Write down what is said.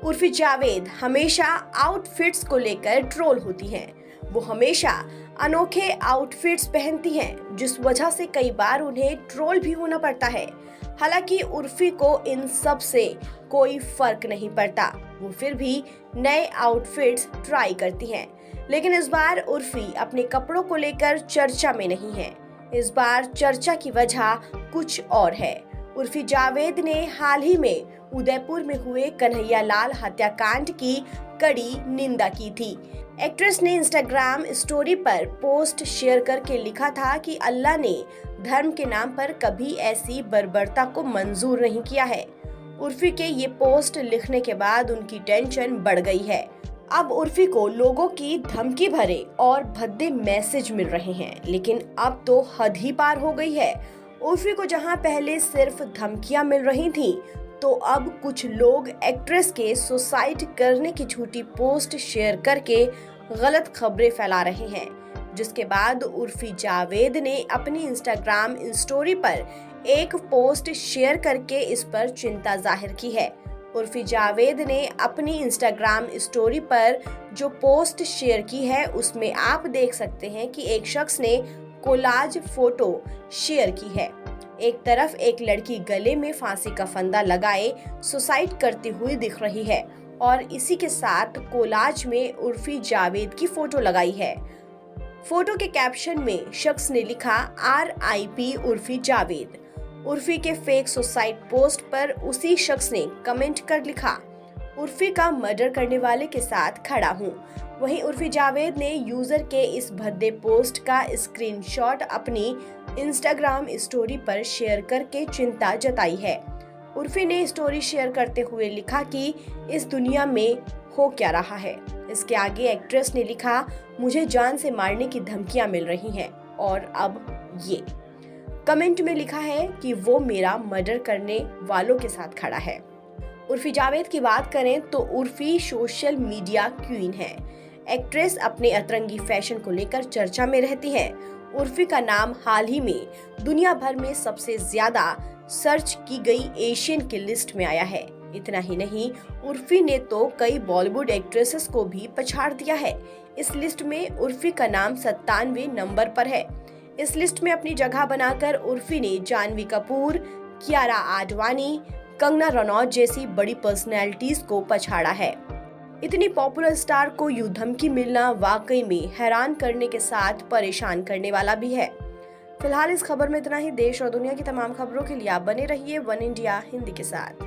उर्फी जावेद हमेशा आउटफिट्स को लेकर ट्रोल होती हैं। वो हमेशा अनोखे आउटफिट्स पहनती हैं, जिस वजह से कई बार उन्हें ट्रोल भी होना पड़ता है। हालांकि उर्फी को इन सब से कोई फर्क नहीं पड़ता, वो फिर भी नए आउटफिट्स ट्राई करती हैं। लेकिन इस बार उर्फी अपने कपड़ों को लेकर चर्चा में नहीं है। इस बार चर्चा की वजह कुछ और है। उर्फी जावेद ने हाल ही में उदयपुर में हुए कन्हैयालाल हत्याकांड की कड़ी निंदा की थी। एक्ट्रेस ने इंस्टाग्राम स्टोरी पर पोस्ट शेयर करके लिखा था कि अल्लाह ने धर्म के नाम पर कभी ऐसी बर्बरता को मंजूर नहीं किया है। उर्फी के ये पोस्ट लिखने के बाद उनकी टेंशन बढ़ गई है। अब उर्फी को लोगों की धमकी भरे और भद्दे मैसेज मिल रहे हैं, लेकिन अब तो हद ही पार हो गई है। उर्फी को जहां पहले सिर्फ धमकियां मिल रही थीं, तो अब कुछ लोग एक्ट्रेस के सुसाइड करने की झूठी पोस्ट शेयर करके गलत खबरें फैला रहे हैं, जिसके बाद उर्फी जावेद ने अपनी इंस्टाग्राम स्टोरी पर एक पोस्ट शेयर करके इस पर चिंता जाहिर की है। उर्फी जावेद ने अपनी इंस्टाग्राम स्टोरी पर जो पोस्ट शेयर की है, उसमें आप देख सकते हैं कि एक शख्स ने कोलाज फोटो शेयर की है। एक तरफ एक लड़की गले में फांसी का फंदा लगाए सुसाइड करती हुई दिख रही है और इसी के साथ कोलाज में उर्फी जावेद की फोटो लगाई है। फोटो के कैप्शन में शख्स ने लिखा RIP उर्फी जावेद। उर्फी के फेक सुसाइड पोस्ट पर उसी शख्स ने कमेंट कर लिखा, उर्फी का मर्डर करने वाले के साथ खड़ा हूँ। वहीं उर्फी जावेद ने यूजर के इस भद्दे पोस्ट का स्क्रीनशॉट अपनी इंस्टाग्राम स्टोरी पर शेयर करके चिंता जताई है। उर्फी ने स्टोरी शेयर करते हुए लिखा कि इस दुनिया में हो क्या रहा है। इसके आगे एक्ट्रेस ने लिखा, मुझे जान से मारने की धमकियां मिल रही हैं और अब ये कमेंट में लिखा है कि वो मेरा मर्डर करने वालों के साथ खड़ा है। उर्फी जावेद की बात करें तो उर्फी सोशल मीडिया क्वीन है। एक्ट्रेस अपने अतरंगी फैशन को लेकर चर्चा में रहती है। उर्फी का नाम हाल ही में दुनिया भर में सबसे ज्यादा सर्च की गई एशियन की लिस्ट में आया है। इतना ही नहीं, उर्फी ने तो कई बॉलीवुड एक्ट्रेसेस को भी पछाड़ दिया है। इस लिस्ट में उर्फी का नाम 97वें नंबर पर है। इस लिस्ट में अपनी जगह बनाकर उर्फी ने जानवी कपूर, कियारा आडवाणी, कंगना रनौत जैसी बड़ी पर्सनैलिटीज को पछाड़ा है। इतनी पॉपुलर स्टार को यूं धमकी मिलना वाकई में हैरान करने के साथ परेशान करने वाला भी है। फिलहाल इस खबर में इतना ही। देश और दुनिया की तमाम खबरों के लिए आप बने रहिए वन इंडिया हिंदी के साथ।